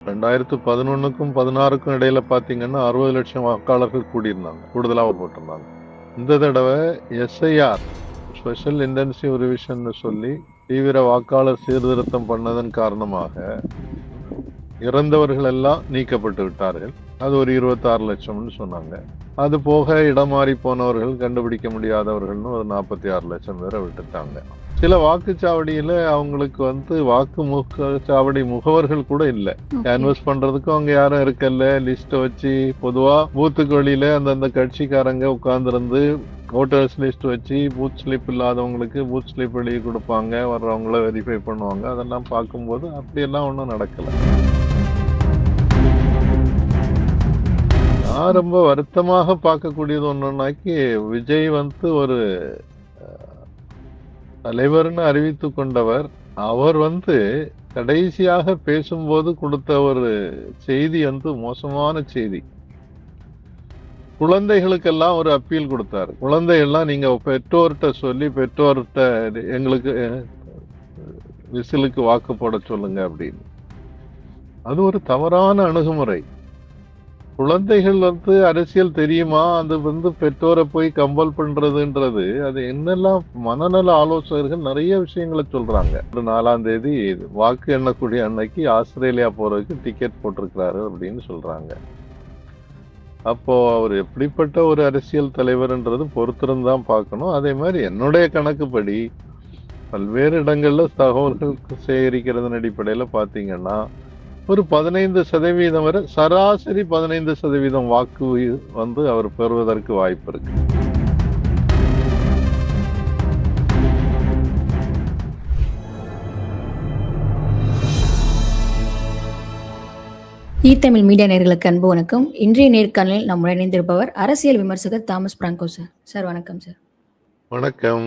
2011க்கும் 16க்கும் இடையில பாத்தீங்கன்னா 60 லட்சம் வாக்காளர்கள் கூடியிருந்தாங்க, கூடுதலா போட்டிருந்தாங்க. இந்த தடவை எஸ்ஐஆர் ஸ்பெஷல் இன்டென்சிவ் ரிவிஷன் சொல்லி தீவிர வாக்காளர் சீர்திருத்தம் பண்ணதன் காரணமாக இறந்தவர்கள் எல்லாம் நீக்கப்பட்டு விட்டார்கள். அது ஒரு 26 லட்சம்னு சொன்னாங்க. அது போக இடம் மாறி போனவர்கள், கண்டுபிடிக்க முடியாதவர்கள்னு ஒரு 46 லட்சம் பேரை விட்டுட்டாங்க. சில வாக்குச்சாவடியில அவங்களுக்கு வாக்குச்சாவடி முகவர்கள் கூட இல்ல. கேன்வஸ் பண்றதுக்கும் அவங்க யாரும் இருக்கல. லிஸ்ட வச்சு பொதுவா பூத்துக்கு வெளியில அந்தந்த கட்சிக்காரங்க உட்கார்ந்து ஓட்டர்ஸ் லிஸ்ட் வச்சு பூத் ஸ்லிப் இல்லாதவங்களுக்கு பூத் ஸ்லிப் எழுதி கொடுப்பாங்க, வர்றவங்கள வெரிஃபை பண்ணுவாங்க. அதெல்லாம் பார்க்கும்போது அப்படியெல்லாம் ஒன்றும் நடக்கல. நான் ரொம்ப வருத்தமாக பார்க்கக்கூடியது ஒண்ணுனாக்கி, விஜய் ஒரு தலைவர்னு அறிவித்து கொண்டவர், அவர் கடைசியாக பேசும்போது கொடுத்த ஒரு செய்தி மோசமான செய்தி. குழந்தைகளுக்கெல்லாம் ஒரு அப்பீல் கொடுத்தாரு. குழந்தைகள்லாம் நீங்க பெற்றோர்கிட்ட சொல்லி பெற்றோர்கிட்ட எங்களுக்கு விசிலுக்கு வாக்கு போட சொல்லுங்க அப்படின்னு. அது ஒரு தவறான அணுகுமுறை. குழந்தைகள் அரசியல் தெரியுமா? அது பெற்றோரை போய் கம்பல் பண்றதுன்றது, அது என்னெல்லாம் மனநல ஆலோசகர்கள் நிறைய விஷயங்களை சொல்றாங்க. 4ஆம் தேதி வாக்கு எண்ணக்கூடிய அன்னைக்கு ஆஸ்திரேலியா போறதுக்கு டிக்கெட் போட்டிருக்கிறாரு அப்படின்னு சொல்றாங்க. அப்போ அவர் எப்படிப்பட்ட ஒரு அரசியல் தலைவர்ன்றது பொறுத்திருந்தான் பார்க்கணும். அதே மாதிரி என்னுடைய கணக்குப்படி பல்வேறு இடங்கள்ல தகவல்கள் சேகரிக்கிறதன் அடிப்படையில பாத்தீங்கன்னா ஒரு 15% வரை, சராசரி 15% வாக்கு அவர் பெறுவதற்கு வாய்ப்பு இருக்கு. தமிழ் மீடியா நேயர்களுக்கு அன்பு வணக்கம். இன்றைய நேர்காணலில் நம்முடன் இணைந்திருப்பவர் அரசியல் விமர்சகர் தாமஸ் பிராங்கோ சார். சார் வணக்கம் சார். வணக்கம்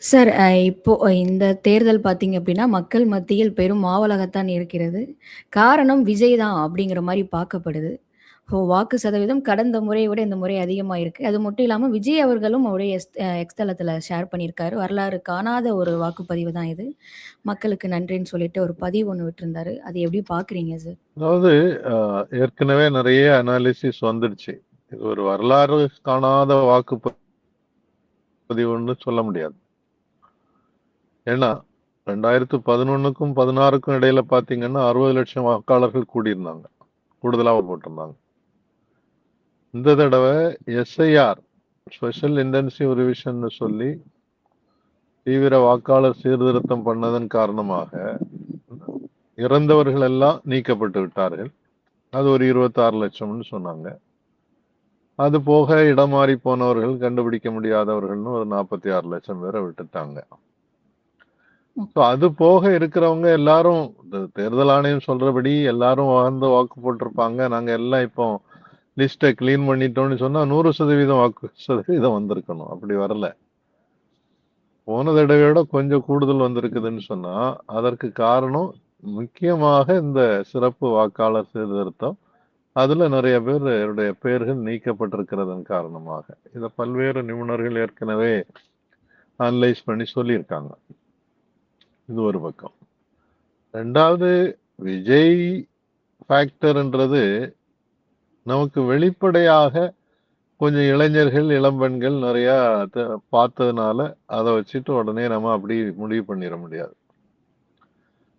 சார். இப்போ இந்த தேர்தல் பார்த்தீங்க அப்படின்னா மக்கள் மத்தியில் பெரும் ஆவலாகத்தான் இருக்கிறது. காரணம் விஜய் தான் அப்படிங்கிற மாதிரி பார்க்கப்படுது. வாக்கு சதவீதம் கடந்த முறையை விட இந்த முறை அதிகமாக இருக்கு. அது மட்டும் இல்லாமல் விஜய் அவர்களும் அவருடைய எக்ஸ் தளத்தில் ஷேர் பண்ணியிருக்காரு. வரலாறு காணாத ஒரு வாக்குப்பதிவு தான் இது. மக்களுக்கு நன்றின்னு சொல்லிட்டு ஒரு பதிவு ஒன்று விட்டுருந்தாரு. அது எப்படி பார்க்குறீங்க சார்? அதாவது ஏற்கனவே நிறைய அனாலிசிஸ் வந்துடுச்சு. இது ஒரு வரலாறு காணாத வாக்குப்பதிவுன்னு சொல்ல முடியாது. ஏன்னா 2011க்கும் 16க்கும் இடையில பாத்தீங்கன்னா 60 லட்சம் வாக்காளர்கள் கூடியிருந்தாங்க, கூடுதலா போட்டிருந்தாங்க. இந்த தடவை எஸ்ஐஆர் ஸ்பெஷல் இன்டென்சிவ் ரிவிஷன் சொல்லி தீவிர வாக்காளர் சீர்திருத்தம் பண்ணதன் காரணமாக இறந்தவர்கள் எல்லாம் நீக்கப்பட்டு விட்டார்கள். அது ஒரு 26 லட்சம்னு சொன்னாங்க. அது போக இடம் மாறி போனவர்கள், கண்டுபிடிக்க முடியாதவர்கள்னு ஒரு 46 லட்சம் பேரை விட்டுட்டாங்க. அது போக இருக்கிறவங்க எல்லாரும் தேர்தல் ஆணையம் சொல்றபடி எல்லாரும் வாக்கு போட்டிருப்பாங்க. நாங்க எல்லாம் இப்போ லிஸ்ட கிளீன் பண்ணிட்டோம்னு சொன்னா 100% வாக்கு சதவீதம் வந்திருக்கணும். அப்படி வரல. போன தடவையோட கொஞ்சம் கூடுதல் வந்திருக்குதுன்னு சொன்னா அதற்கு காரணம் முக்கியமாக இந்த சிறப்பு வாக்காளர் சீர்திருத்தம். அதுல நிறைய பேருடைய பெயர்கள் நீக்கப்பட்டிருக்கிறதன் காரணமாக. இத பல்வேறு நிபுணர்கள் ஏற்கனவே அனலைஸ் பண்ணி சொல்லியிருக்காங்க. இது ஒரு பக்கம். ரெண்டாவது, விஜய் ஃபேக்டர்ன்றது நமக்கு வெளிப்படையாக கொஞ்சம் இளைஞர்கள், இளம்பெண்கள் நிறைய பார்த்ததுனால அதை வச்சுட்டு உடனே நம்ம அப்படி முடிவு பண்ணிட முடியாது.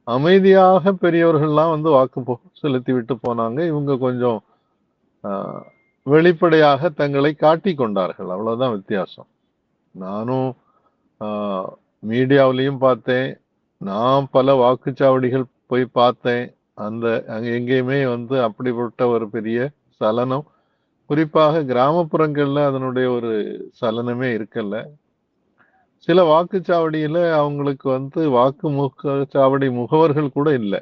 அமைதியாக பெரியவர்கள்லாம் வாக்கு செலுத்தி விட்டு போனாங்க. இவங்க கொஞ்சம் வெளிப்படையாக தங்களை காட்டி கொண்டார்கள். அவ்வளவுதான் வித்தியாசம். நானும் மீடியாவிலையும் பார்த்தேன், நான் பல வாக்குச்சாவடிகள் போய் பார்த்தேன். அங்க எங்கேயுமே அப்படிப்பட்ட ஒரு பெரிய சலனம், குறிப்பாக கிராமப்புறங்கள்ல அதனுடைய ஒரு சலனமே இருக்கல. சில வாக்குச்சாவடியில அவங்களுக்கு வாக்குச்சாவடி முகவர்கள் கூட இல்லை.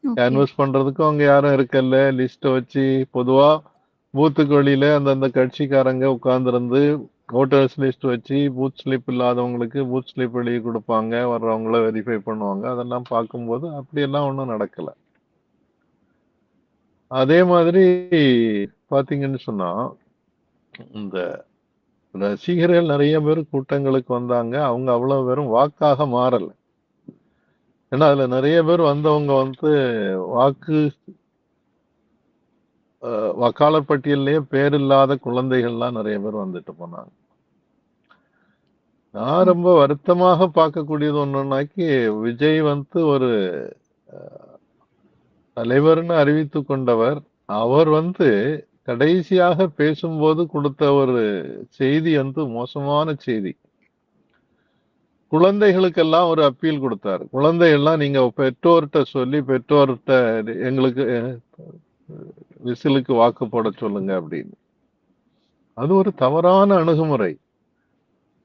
கேன்வஸ் பண்றதுக்கும் அவங்க யாரும் இருக்கல. லிஸ்ட வச்சு பொதுவா பூத்துக்கு வெளியில அந்தந்த கட்சிக்காரங்க உட்கார்ந்து ஓட்டர்ஸ் லிஸ்ட் வச்சு பூத் ஸ்லிப் இல்லாதவங்களுக்கு பூத் ஸ்லிப் எழுதி கொடுப்பாங்க, வர்றவங்கள வெரிஃபை பண்ணுவாங்க. அதெல்லாம் பார்க்கும்போது அப்படியெல்லாம் ஒன்றும் நடக்கல. அதே மாதிரி பாத்தீங்கன்னு சொன்னா இந்த ரசிகர்கள் நிறைய பேர் கூட்டங்களுக்கு வந்தாங்க. அவங்க அவ்வளவு பேரும் வாக்காக மாறல. ஏன்னா அதுல நிறைய பேர் வந்தவங்க வந்து வாக்கு வாக்காளர் பட்டியல்லையே பேர் இல்லாத குழந்தைகள்லாம் நிறைய பேர் வந்துட்டு போனாங்க. நான் ரொம்ப ஓகே. வருத்தமாக பார்க்கக்கூடியது ஒண்ணுன்னாக்கி, விஜய் வந்து ஒரு தலைவர்னு அறிவித்து கொண்டவர். அவர் வந்து கடைசியாக பேசும்போது கொடுத்த ஒரு செய்தி வந்து மோசமான செய்தி. குழந்தைகளுக்கெல்லாம் ஒரு அப்பீல் கொடுத்தாரு. குழந்தைகள்லாம் நீங்க பெற்றோர்கிட்ட சொல்லி பெற்றோர்கிட்ட எங்களுக்கு விசிலுக்கு வாக்கு போட சொல்லுங்க அப்படின்னு. அது ஒரு தவறான அணுகுமுறை.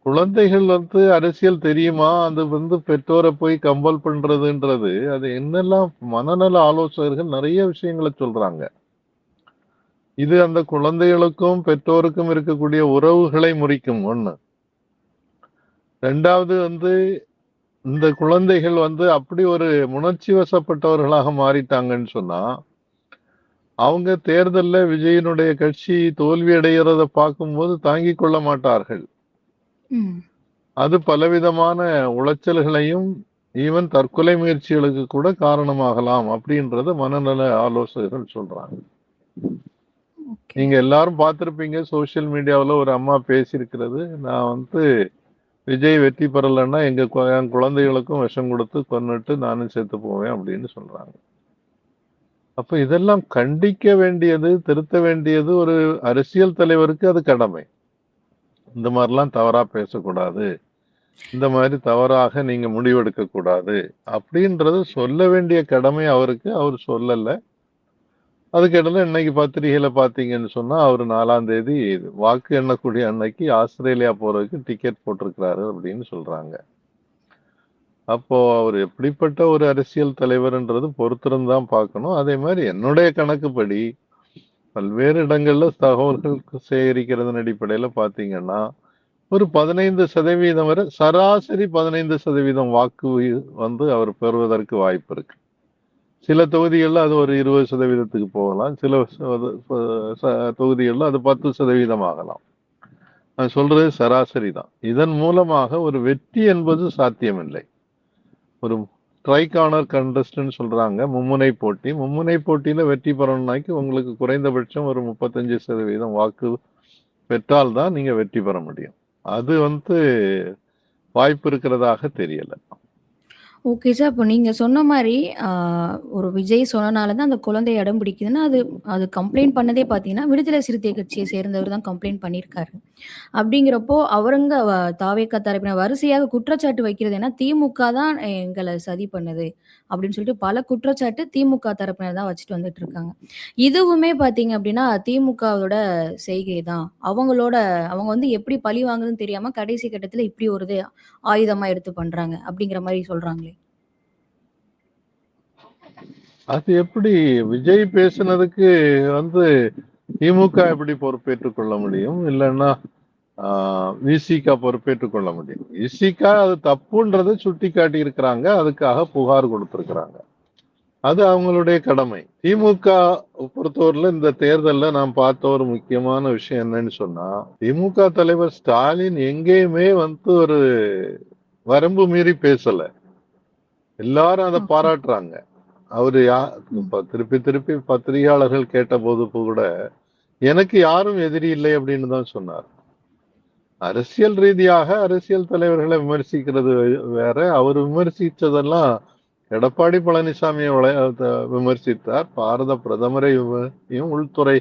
குழந்தைகள் வந்து அரசியல் தெரியுமா? அது வந்து பெற்றோரை போய் கம்பல் பண்றதுன்றது, அது என்னெல்லாம் மனநல ஆலோசகர்கள் நிறைய விஷயங்களை சொல்றாங்க. இது அந்த குழந்தைகளுக்கும் பெற்றோருக்கும் இருக்கக்கூடிய உறவுகளை முறிக்கும் ஒண்ணு. 2வது வந்து இந்த குழந்தைகள் வந்து அப்படி ஒரு உணர்ச்சி வசப்பட்டவர்களாக மாறிட்டாங்கன்னு சொன்னா, அவங்க தேர்தல்ல விஜயனுடைய கட்சி தோல்வி அடைகிறத பார்க்கும்போது தாங்கிக் கொள்ள மாட்டார்கள். ம். அது பலவிதமான உளைச்சல்களையும் ஈவன் தற்கொலை முயற்சிகளுக்கு கூட காரணமாகலாம் அப்படின்றத மனநல ஆலோசகர்கள் சொல்றாங்க. ஓகே. நீங்க எல்லாரும் பார்த்திருப்பீங்க சோசியல் மீடியாவுல ஒரு அம்மா பேசியிருக்கிறது. நான் வந்து விஜய் வெற்றி பெறலைன்னா என் குழந்தைகளுக்கும் விஷம் கொடுத்து கொன்னுட்டு நானும் செத்து போவேன் அப்படின்னு சொல்றாங்க. அப்ப இதெல்லாம் கண்டிக்க வேண்டியது, திருத்த வேண்டியது ஒரு அரசியல் தலைவருக்கு அது கடமை. இந்த மாதிரிலாம் தவறா பேசக்கூடாது. இந்த மாதிரி தவறாக நீங்க முடிவெடுக்க கூடாது. அப்படின்றது சொல்ல வேண்டிய கடமை அவருக்கு. அவர் சொல்லல. அதுக்கிடையில இன்னைக்கு பத்திரிகையில பார்த்தீங்கன்னு சொன்னா, அவரு 4ஆம் தேதி வாக்கு எண்ணக்கூடிய அன்னைக்கு ஆஸ்திரேலியா போறதுக்கு டிக்கெட் போட்டிருக்கிறாரு அப்படின்னு சொல்றாங்க. அப்போ அவர் எப்படிப்பட்ட ஒரு அரசியல் தலைவர்ன்றது பொறுத்திருந்து தான் பார்க்கணும். அதே மாதிரி என்னுடைய கணக்குப்படி பல்வேறு இடங்கள்ல தகவல்கள் சேகரிக்கிறதன் அடிப்படையில பார்த்தீங்கன்னா, ஒரு 15% வரை சராசரி 15% வாக்கு வந்து அவர் பெறுவதற்கு வாய்ப்பு இருக்கு. சில தொகுதிகள்ல அது ஒரு 20%க்கு போகலாம். சில தொகுதிகள்ல அது 10% ஆகலாம். நான் சொல்றது சராசரி தான். இதன் மூலமாக ஒரு வெற்றி என்பது சாத்தியமில்லை. ஒரு ட்ரை கார்னர் கண்டஸ்ட்னு சொல்றாங்க. மும்முனை போட்டி. மும்முனை போட்டியில வெற்றி பெறணும்னாக்கி உங்களுக்கு குறைந்தபட்சம் ஒரு 35% வாக்கு பெற்றால் தான் நீங்க வெற்றி பெற முடியும். அது வந்து வாய்ப்பு இருக்கிறதாக தெரியல. Okay sir. அப்போ நீங்க சொன்ன மாரி, ஆ ஒரு விஜய் சொன்னனால தான் அந்த குழந்தை அடம் பிடிக்குதுன்னா, அது அது கம்ப்ளைண்ட் பண்ணதே பார்த்தீங்கன்னா, விடுதலை சிறுத்தை கட்சிய சேர்ந்தவர் தான் கம்ப்ளைண்ட் பண்ணியிருக்காரு. அப்படிங்கிறப்போ, அவருங்க தாவேக்கா தரப்பினர் வரிசையாக குற்றச்சாட்டு வைக்கிறது ஏன்னா, திமுக தான் எங்கள சதி பண்ணுது அப்படின்னு சொல்லிட்டு பல குற்றச்சாட்டு திமுக தரப்பினர் தான் வச்சுட்டு வந்துட்டு இருக்காங்க. இதுவுமே பார்த்தீங்க அப்படின்னா, திமுகவோட செய்கை தான். அவங்க வந்து எப்படி பழி வாங்குறதுன்னு தெரியாம கடைசி கட்டத்தில இப்படி ஒரு இது ஆயுதமா எடுத்து பண்றாங்க அப்படிங்கிற மாரி சொல்றாங்களே. அது எப்படி விஜய் பேசுனதுக்கு வந்து திமுக எப்படி பொறுப்பேற்றுக் கொள்ள முடியும்? இல்லன்னா விசிக பொறுப்பேற்றுக் கொள்ள முடியும். விசிக அது தப்புன்றதை சுட்டி காட்டி இருக்கிறாங்க. அதுக்காக புகார் கொடுத்திருக்கிறாங்க. அது அவங்களுடைய கடமை. திமுக பொறுத்தவரையில இந்த தேர்தல்ல நாம் பார்த்த ஒரு முக்கியமான விஷயம் என்னன்னு சொன்னா, திமுக தலைவர் ஸ்டாலின் எங்கேயுமே வந்து ஒரு வரம்பு மீறி பேசல. எல்லாரும் அதை ஓகே. பாராட்டுறாங்க. அவரு ம். திருப்பி திருப்பி பத்திரிகையாளர்கள் கேட்டபோது கூட எனக்கு யாரும் எதிரி இல்லை அப்படின்னு தான் சொன்னார். அரசியல் ரீதியாக அரசியல் தலைவர்களை விமர்சிக்கிறது வேற. அவர் விமர்சித்ததெல்லாம் எடப்பாடி பழனிசாமியை விமர்சித்தார். பாரத பிரதமரையும் உள்துறை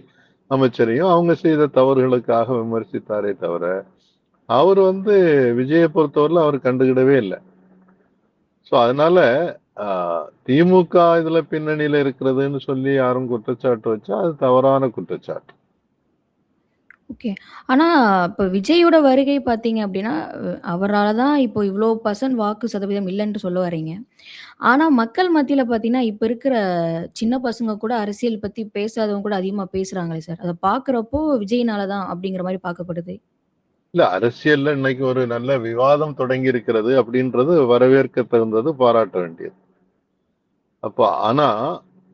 அமைச்சரையும் அவங்க செய்த தவறுகளுக்காக விமர்சித்தாரே தவிர அவர் வந்து விஜயை பொறுத்தவரையில அவர் கண்டுகிடவே இல்லை. சோ அதனால திமுக இதுல பின்னணியில இருக்கிறதுன்னு சொல்லி யாரும் குற்றச்சாட்டு வச்சா அது தவறான குற்றச்சாட்டு. ஓகே. ஆனா, இப்ப விஜயோட வருகை பார்த்தீங்க அப்டின்னா, அவரால தான் இப்போ இவ்ளோ வாக்கு சதவீதம் இல்லன்ட்டு சொல்ல வர்றீங்க. ஆனா, மக்கள் மத்தியில பார்த்தீங்கன்னா, இப்ப இருக்கிற சின்ன பசங்க கூட அரசியல் பத்தி பேசாதவங்க கூட அதிகமா பேசுறாங்களே சார். அத பார்க்குறப்போ விஜய்னால தான் அப்டிங்கிற மாரி பார்க்கப்படுது. இல்ல அரசியல்ல இன்னைக்கு ஒரு நல்ல விவாதம் தொடங்கி இருக்கிறது அப்படின்றது வரவேற்க தகுந்தது, பாராட்ட வேண்டியது. அப்ப ஆனா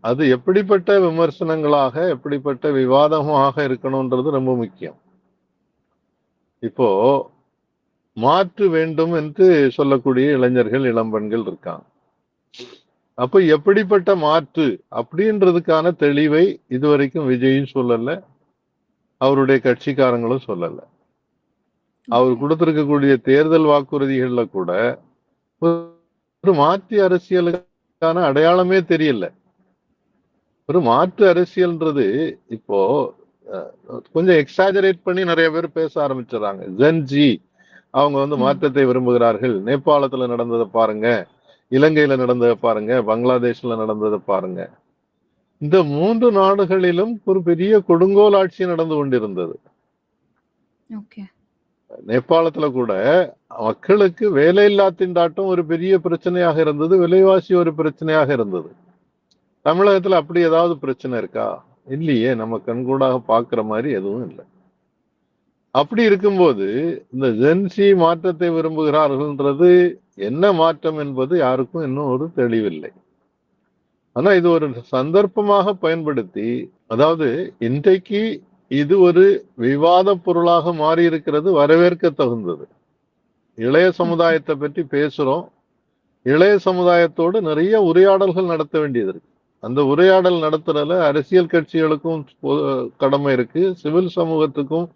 அது எப்படிப்பட்ட விமர்சனங்களாக எப்படிப்பட்ட விவாதமாக இருக்கணும்ன்றது ரொம்ப முக்கியம். இப்போ மாற்று வேண்டும் என்று சொல்லக்கூடிய இளைஞர்கள் இளம்பெண்கள் இருக்காங்க. அப்ப எப்படிப்பட்ட மாற்று அப்படின்றதுக்கான தெளிவை இதுவரைக்கும் விஜயும் சொல்லல, அவருடைய கட்சிக்காரங்களும் சொல்லல. அவர் ஓகே. கொடுத்திருக்கக்கூடிய தேர்தல் வாக்குறுதிகள்ல கூட ஒரு மாற்று அரசியலுக்கான அடையாளமே தெரியல. ஒரு மாற்று அரசியல்ன்றது இப்போ கொஞ்சம் எக்ஸாஜரேட் பண்ணி நிறைய பேர் பேச ஆரம்பிச்சிடறாங்க. ஜென்ஜி அவங்க வந்து ம். மாற்றத்தை விரும்புகிறார்கள். நேபாளத்துல நடந்ததை பாருங்க, இலங்கையில நடந்ததை பாருங்க, பங்களாதேஷ்ல நடந்ததை பாருங்க. இந்த 3 நாடுகளிலும் ஒரு பெரிய கொடுங்கோல் ஆட்சி நடந்து கொண்டிருந்தது. ஓகே. நேபாளத்துல கூட மக்களுக்கு வேலையில்லா திண்டாட்டம் ஒரு பெரிய பிரச்சனையாக இருந்தது. விலைவாசி ஒரு பிரச்சனையாக இருந்தது. தமிழகத்துல அப்படி ஏதாவது பிரச்சனை இருக்கா? இல்லையே. நம்ம கண்கூடாக பாக்குற மாதிரி எதுவும் இல்லை. அப்படி இருக்கும்போது இந்த ஜென்சி மாற்றத்தை விரும்புகிறார்கள்ன்றது என்ன மாற்றம் என்பது யாருக்கும் இன்னும் ஒரு தெளிவில்லை. ஆனா இது ஒரு சந்தர்ப்பமாக பயன்படுத்தி, அதாவது இன்றைக்கு இது ஒரு விவாத பொருளாக மாறி இருக்கிறது, வரவேற்க தகுந்தது. இளைய ஓகே. சமுதாயத்தை பற்றி பேசுறோம். இளைய சமுதாயத்தோடு நிறைய உரையாடல்கள் நடத்த வேண்டியது இருக்கு. அந்த உரையாடல் நடத்துறதுல அரசியல் கட்சிகளுக்கும் கடமை இருக்கு, சிவில் சமூகத்துக்கும்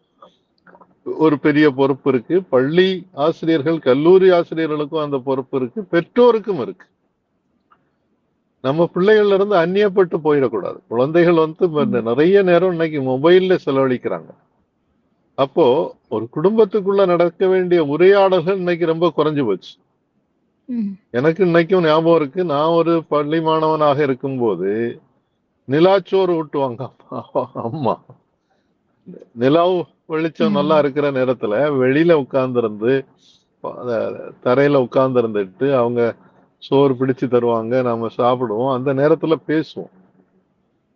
ஒரு பெரிய பொறுப்பு இருக்கு, பள்ளி ஆசிரியர்கள் கல்லூரி ஆசிரியர்களுக்கும் அந்த பொறுப்பு இருக்கு, பெற்றோருக்கும் இருக்கு. நம்ம பிள்ளைகள்ல இருந்து அந்நியப்பட்டு போயிடக்கூடாது. குழந்தைகள் வந்து ம். நிறைய நேரம் இன்னைக்கு மொபைல்ல செலவழிக்கிறாங்க. அப்போ ஒரு குடும்பத்துக்குள்ள நடக்க வேண்டிய உரையாடல்கள் இன்னைக்கு ரொம்ப குறைஞ்சு போச்சு. ம். எனக்கு இன்னைக்கும் ஞாபகம் இருக்கு, நான் ஒரு பள்ளி மாணவனாக இருக்கும்போது நிலாச்சோறு ஊட்டுவாங்க அம்மா. நிலாவு வெளிச்சம் நல்லா ம். இருக்கிற நேரத்துல வெளியில உட்கார்ந்து தரையில உட்கார்ந்து இருந்துட்டு அவங்க சோறு பிடிச்சு தருவாங்க, நாம சாப்பிடுவோம். அந்த நேரத்துல பேசுவோம்.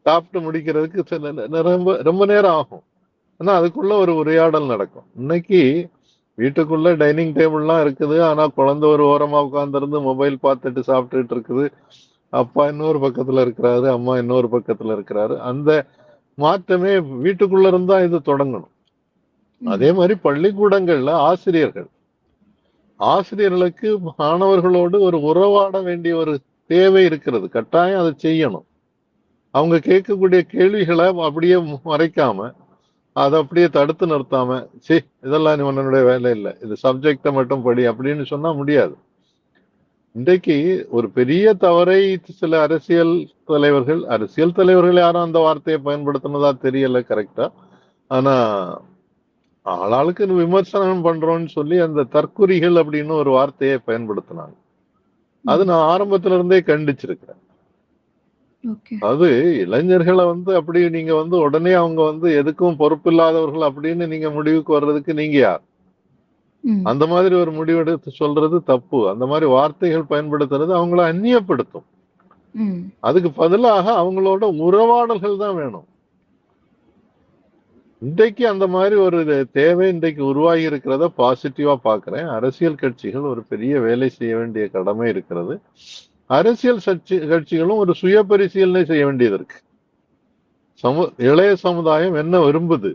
சாப்பிட்டு முடிக்கிறதுக்கு ரொம்ப ரொம்ப நேரம் ஆகும். ஆனா அதுக்குள்ள ஒரு உரையாடல் நடக்கும். இன்னைக்கு வீட்டுக்குள்ள டைனிங் டேபிள்லாம் இருக்குது, ஆனா குழந்தை ஒரு ஓரமா உட்கார்ந்து மொபைல் பார்த்துட்டு சாப்பிட்டுட்டு இருக்குது. அப்பா இன்னொரு பக்கத்துல இருக்கிறாரு, அம்மா இன்னொரு பக்கத்துல இருக்கிறாரு. அந்த மாற்றமே வீட்டுக்குள்ள இருந்தா இது தொடங்கணும். அதே ம். மாதிரி பள்ளிக்கூடங்கள்ல ஆசிரியர்களுக்கு மாணவர்களோடு ஒரு உறவாட வேண்டிய ஒரு தேவை இருக்கிறது. கட்டாயம் அதை செய்யணும். அவங்க கேட்கக்கூடிய கேள்விகளை அப்படியே மறைக்காம, அதை அப்படியே தடுத்து நிறுத்தாம, சே இதெல்லாம் நீ உன்னுடைய வேலை இல்லை, இது சப்ஜெக்டை மட்டும் படி அப்படின்னு சொன்னா முடியாது. இன்றைக்கு ஒரு பெரிய தவறை சில அரசியல் தலைவர்கள் யாரும் அந்த வார்த்தையை பயன்படுத்தினதா தெரியல கரெக்டா. ஆனா ஆளாளுக்கு விமர்சனம் பண்றோம்னு சொல்லி அந்த தற்குறிகள் அப்படின்னு ஒரு வார்த்தையை பயன்படுத்தினாங்க. அது ம். நான் ஆரம்பத்துல இருந்தே கண்டிச்சிருக்கிறேன். ஓகே. அது இளைஞர்களை வந்து அப்படி நீங்க வந்து உடனே அவங்க வந்து எதுக்கும் பொறுப்பில்லாதவர்கள் அப்படின்னு நீங்க முடிவுக்கு வர்றதுக்கு நீங்க யார்? ம். அந்த மாதிரி ஒரு முடிவெடுத்து சொல்றது தப்பு. அந்த மாதிரி வார்த்தைகள் பயன்படுத்துறது அவங்கள அந்நியப்படுத்தும். ம். அதுக்கு பதிலாக அவங்களோட உறவாடல்கள் தான் வேணும். இன்றைக்கு அந்த மாதிரி ஒரு தேவை இன்றைக்கு உருவாகி இருக்கிறத பாசிட்டிவா பாக்குறேன். அரசியல் கட்சிகள் ஒரு பெரிய வேலை செய்ய வேண்டிய கடமை இருக்கிறது. அரசியல் கட்சிகளும் ஒரு சுய பரிசீலனை செய்ய வேண்டியது இருக்கு. இளைய சமுதாயம் என்ன விரும்புது,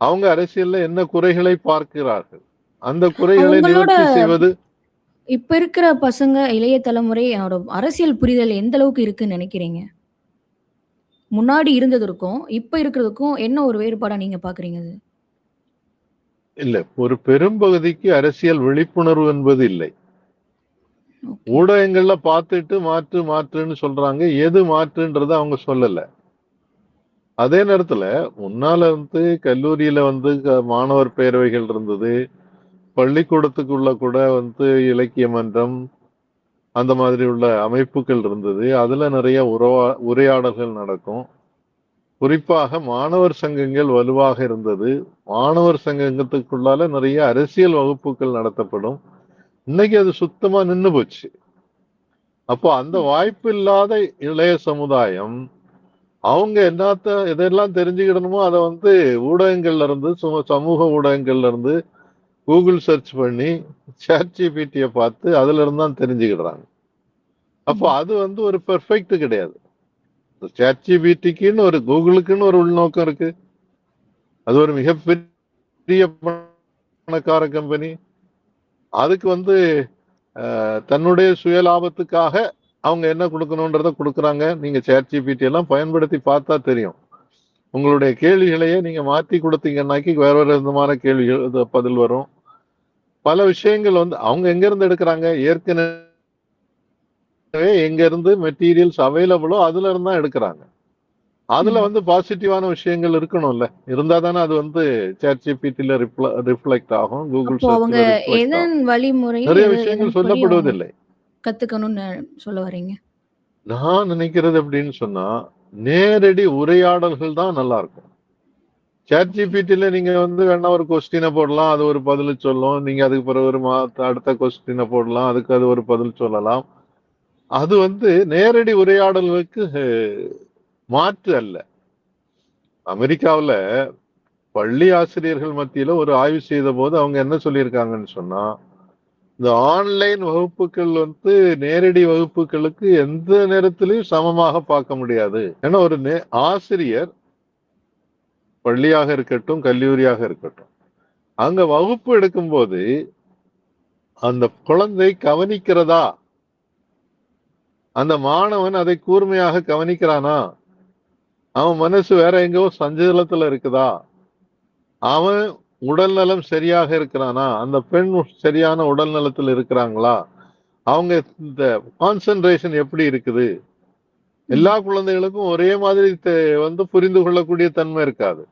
அவங்க அரசியல்ல என்ன குறைகளை பார்க்கிறார்கள், அந்த குறைகளை உங்களோட நிவர்த்தி செய்வது. இப்ப இருக்கிற பசங்க, இளைய தலைமுறையோட அரசியல் புரிதல் எந்த அளவுக்கு இருக்குன்னு நினைக்கிறீங்க? முன்னாடி இருந்ததற்கும், இப்ப இருக்கிறதுக்கும் என்ன ஒரு வேறுபாடா நீங்க பார்க்குறீங்க அது? இல்ல, ஒரு பெரும்பகுதிக்கு அரசியல் விழிப்புணர்வு என்பது இல்லை. ஓகே. ஊடகங்கள்ல பார்த்துட்டு மாற்றுன்னு சொல்றாங்க. எது மாற்றுன்றத அவங்க சொல்லல. அதே நேரத்துல முன்னால வந்து கல்லூரியில வந்து மாணவர் பேரவைகள் இருந்தது. பள்ளிக்கூடத்துக்குள்ள கூட வந்து இலக்கிய மன்றம் அந்த மாதிரி உள்ள அமைப்புகள் இருந்தது. அதுல நிறைய உரையாடல்கள் நடக்கும். குறிப்பாக மாணவர் சங்கங்கள் வலுவாக இருந்தது. மாணவர் சங்கத்துக்குள்ளால நிறைய அரசியல் வகுப்புகள் நடத்தப்படும். இன்னைக்கு அது சுத்தமா நின்னு போச்சு. அப்போ அந்த ஓகே. வாய்ப்பு இல்லாத இளைய சமுதாயம் அவங்க எதெல்லாம் தெரிஞ்சுக்கிடணுமோ அதை வந்து ஊடகங்கள்ல இருந்து சமூக ஊடகங்கள்ல இருந்து கூகுள் சர்ச் பண்ணி ChatGPT பார்த்து அதுல இருந்து தான் தெரிஞ்சுக்கிடுறாங்க. அப்போ ம். அது வந்து ஒரு பெர்ஃபெக்ட் கிடையாது. ChatGPTக்குன்னு ஒரு கூகுளுக்குன்னு ஒரு உள்நோக்கம் இருக்கு. அது ஒரு மிகப்பெரிய பணக்கார கம்பெனி. அதுக்கு வந்து தன்னுடைய சுய லாபத்துக்காக அவங்க என்ன கொடுக்கணுன்றத கொடுக்குறாங்க. நீங்க ChatGPT எல்லாம் பயன்படுத்தி பார்த்தா தெரியும். உங்களுடைய கேள்விகளையே நீங்க மாத்தி கொடுத்தீங்கன்னாக்கி வேற வேற விதமான கேள்விகள் பதில் வரும். பல விஷயங்கள் வந்து அவங்க எங்க இருந்து எடுக்கிறாங்க? ஏற்கனவே எங்க இருந்து மெட்டீரியல்ஸ் அவைலபிளோ அதுல இருந்து தான் எடுக்கிறாங்க. அதுல வந்து பாசிட்டிவான விஷயங்கள் இருக்கணும்ல. இருந்தா தானே அது வந்து ChatGPTல ரிஃப்ளெக்ட் ஆகும். கூகுள் அப்போ அவங்க சர்ச்ல ரிஃப்ளெக்ட் எதன் ஆகும். வழிமுறையில் நிறைய எதன் விஷயங்கள் படி அவங்க சொல்லப்படுவதில்லை. கத்துக்கணும்னு சொல்ல வரீங்க? நான் நினைக்கிறது எப்படின்னு சொன்னா, நேரடி உரையாடல்கள் தான் நல்லா இருக்கும். ஓகே. ChatGPTல நீங்க வந்து வேணா ஒரு கொஸ்டின போடலாம். அது ஒரு பதில் சொல்லும். நீங்க அதுக்கு பிறகு ஒரு அடுத்த கொஸ்டின போடலாம். அதுக்கு அது ஒரு பதில் சொல்லலாம். அது வந்து நேரடி உரையாடல்களுக்கு மாற்று அல்ல. அமெரிக்காவுல பள்ளி ஆசிரியர்கள் மத்தியில ஒரு ஆய்வு செய்தபோது அவங்க என்ன சொல்லியிருக்காங்கன்னு சொன்னா, இந்த ஆன்லைன் வகுப்புகள் வந்து நேரடி வகுப்புகளுக்கு எந்த நேரத்திலயும் சமமாக பார்க்க முடியாது. ஏன்னா ஒரு ஆசிரியர் பள்ளியாக இருக்கட்டும், கல்லூரியாக இருக்கட்டும், அங்க வகுப்பு எடுக்கும்போது அந்த குழந்தை கவனிக்கிறதா, அந்த மாணவன் அதை கூர்மையாக கவனிக்கிறானா, அவன் மனசு வேற எங்கேயோ சஞ்சலத்துல இருக்குதா, அவன் உடல் நலம் சரியாக இருக்கிறானா, அந்த பெண் சரியான உடல் நலத்தில் இருக்கிறாங்களா, அவங்க இந்த கான்சென்ட்ரேஷன் எப்படி இருக்குது. எல்லா குழந்தைகளுக்கும் ஒரே மாதிரி வந்து புரிந்து கொள்ளக்கூடிய தன்மை இருக்காது.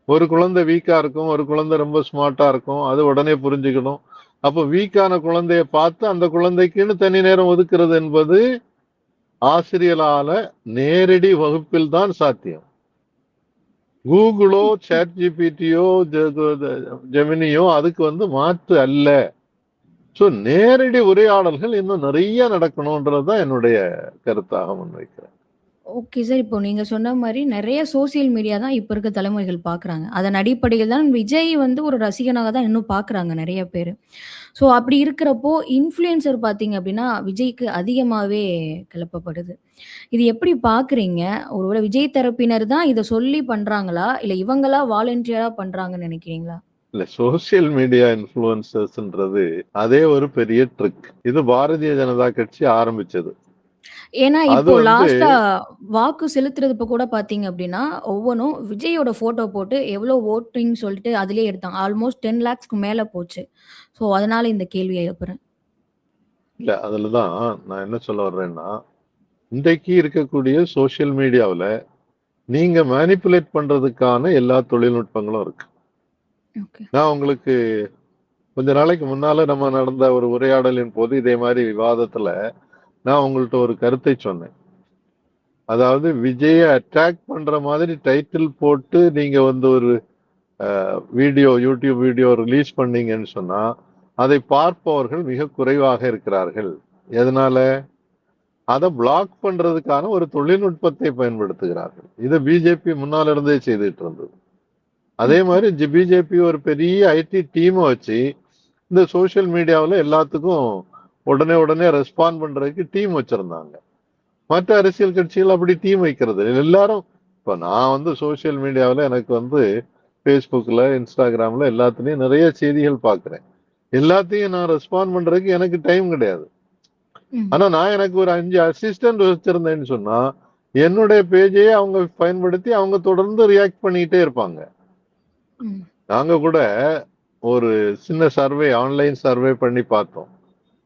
ஒரு குழந்தை வீக்கா இருக்கும், ஒரு குழந்தை ரொம்ப ஸ்மார்ட்டா இருக்கும். அது உடனே புரிஞ்சுக்கணும். அப்போ வீக்கான குழந்தைய பார்த்து அந்த குழந்தைக்குன்னு தனி நேரம் ஒதுக்குறது என்பது ஆசிரியரால நேரடி வகுப்பில் தான் சாத்தியம். கூகுளோ ChatGPTயோ ஜெமினியோ அதுக்கு வந்து மாற்று அல்ல. சோ நேரடி உரையாடல்கள் இன்னும் நிறைய நடக்கணும்ன்றதுதான் என்னுடைய கருத்தாக முன்வைக்கிறேன். Okay sir. இப்போ நீங்க சொன்ன மாரி நெறைய சோசியல் மீடியா தான் இப்ப இருக்க தலைமுறைகள் பார்க்குறாங்க. அதன் அடிப்படையில் தான் விஜய் வந்து ஒரு ரசிகனாக தான் இன்னும் பார்க்குறாங்க நெறைய பேரு. ஸோ அப்படி இருக்கிறப்போ, இன்ஃப்ளூயன்சர் பார்த்தீங்க அப்படின்னா, விஜய்க்கு அதிகமாவே கிளப்பப்படுது. இது எப்படி பார்க்குறீங்க? ஒருவேளை விஜய் தரப்பினர் தான் இத சொல்லி பண்றாங்களா? இல்ல இவங்களா வாலண்டியரா பண்றாங்கன்னு நெனைக்கிறீங்களா? இல்ல சோசியல் மீடியா இன்ஃப்ளூயன்சர்ஸ்ன்றது அதே ஒரு பெரிய ட்ரிக். இது பாரதிய ஜனதா கட்சி ஆரம்பிச்சது. ஏன்னா, அது இப்போ வந்து லாஸ்ட்டா வாக்கு செலுத்துறது இப்ப கூட பார்த்தீங்க அப்டின்னா, ஒவ்வொன்னும் விஜயோட ஃபோட்டோ போட்டு எவ்ளோ ஓட்டிங் சொல்லிட்டு அதிலேயே எடுத்தாங்க. ஆல்மோஸ்ட் 10 லேக்ஸ்க்கு மேல போச்சு. ஸோ, அதனால இந்த கேள்விய எழுப்புறேன். இல்ல அதுலதான் நான் என்ன சொல்ல வர்றேன்னா, இன்றைக்கு இருக்கக்கூடிய சோசியல் மீடியாவுல நீங்க மேனிபுலேட் பண்றதுக்கான எல்லா தொழில்நுட்பங்களும் இருக்கு. ஓகே. நான் உங்களுக்கு கொஞ்ச நாளைக்கு முன்னால நம்ம நடந்த ஒரு உரையாடலின் போது இதே மாதிரி விவாதத்துல நான் உங்கள்ட்ட ஒரு கருத்தை சொன்னேன். அதாவது விஜய அட்டாக் பண்ற மாதிரி டைட்டில் போட்டு நீங்க வந்து ஒரு யூடியூப் வீடியோ ரிலீஸ் பண்ணீங்கன்னு சொன்னா அதை பார்ப்பவர்கள் மிக குறைவாக இருக்கிறார்கள். எதனால? அதை பிளாக் பண்றதுக்கான ஒரு தொழில்நுட்பத்தை பயன்படுத்துகிறார்கள். இதை பிஜேபி முன்னால இருந்தே செய்துட்டு இருந்தது. அதே ஓகே. மாதிரி பிஜேபி ஒரு பெரிய ஐடி டீமை வச்சு இந்த சோசியல் மீடியாவில் எல்லாத்துக்கும் உடனே உடனே ரெஸ்பாண்ட் பண்றதுக்கு டீம் வச்சிருந்தாங்க. மற்ற அரசியல் கட்சிகள் அப்படி டீம் வைக்கிறது எல்லாரும். இப்ப நான் வந்து சோசியல் மீடியாவில் எனக்கு வந்து ஃபேஸ்புக்ல, இன்ஸ்டாகிராம்ல எல்லாத்துலயும் நிறைய செய்திகள் பார்க்கிறேன். எல்லாத்தையும் நான் ரெஸ்பாண்ட் பண்றதுக்கு எனக்கு டைம் கிடையாது. ம். ஆனா நான் எனக்கு ஒரு 5 அசிஸ்டன்ட் வச்சிருந்தேன்னு சொன்னா என்னுடைய பேஜையே அவங்க பயன்படுத்தி அவங்க தொடர்ந்து ரியாக்ட் பண்ணிட்டே இருப்பாங்க. ம். நாங்க கூட ஒரு சின்ன சர்வே ஆன்லைன் சர்வே பண்ணி பார்த்தோம்.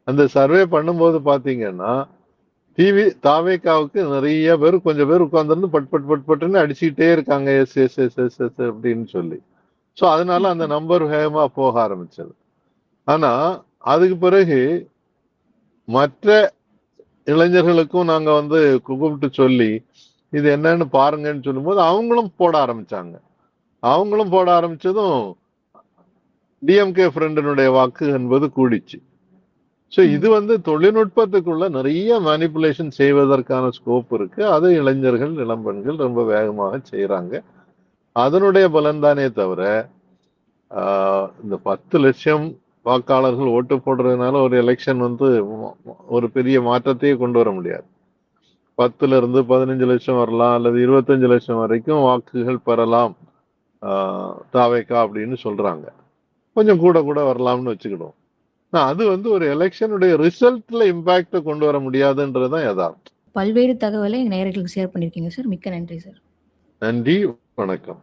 அந்த சர்வே பண்ணும்போது பாத்தீங்கன்னா தாவேக்காவுக்கு நிறைய பேர் கொஞ்சம் பேர் உட்கார்ந்து பட் பட் பட் பட்டுன்னு அடிச்சுக்கிட்டே இருக்காங்க. Yes yes yes yes yes அப்படின்னு சொல்லி. சோ அதனால அந்த ஓகே. நம்பர் வேகமா போக ஆரம்பிச்சது. ஆனா அதுக்கு பிறகு மற்ற இளைஞர்களுக்கும் நாங்க வந்து கூப்பிட்டு சொல்லி இது என்னன்னு பாருங்கன்னு சொல்லும்போது அவங்களும் போட ஆரம்பிச்சாங்க. அவங்களும் போட ஆரம்பிச்சதும் டிஎம்கே ஃப்ரெண்டினுடைய வாக்கு என்பது கூடிச்சு. சோ இது ம். வந்து தொழில்நுட்பத்துக்குள்ள நிறைய மேனிபுலேஷன் செய்வதற்கான ஸ்கோப் இருக்கு. அது இளைஞர்கள், இளம்பெண்கள் ரொம்ப வேகமாக செய்யறாங்க. அதனுடைய பலன்தானே தவிர இந்த 10 லட்சம் வாக்காளர்கள் ஓட்டு போடுறதுனால ஒரு எலெக்ஷன் வந்து ஒரு பெரிய மாற்றத்தையே கொண்டு வர முடியாது. 10ல இருந்து 15 லட்சம் வரலாம் அல்லது 25 லட்சம் வரைக்கும் வாக்குகள் பெறலாம் தாவேக்கா அப்படின்னு சொல்றாங்க. கொஞ்சம் கூட கூட வரலாம்னு வச்சுக்கிடுவோம். அது வந்து ஒரு எலெக்ஷனுடைய ரிசல்ட்ல இம்பாக்ட கொண்டு வர முடியாதுன்றதுதான் யதார்த்தம். பல்வேறு தகவலை எங்க நேயர்களுக்கு ஷேர் பண்ணியிருக்கீங்க சார். மிக்க நன்றி சார். நன்றி, வணக்கம்.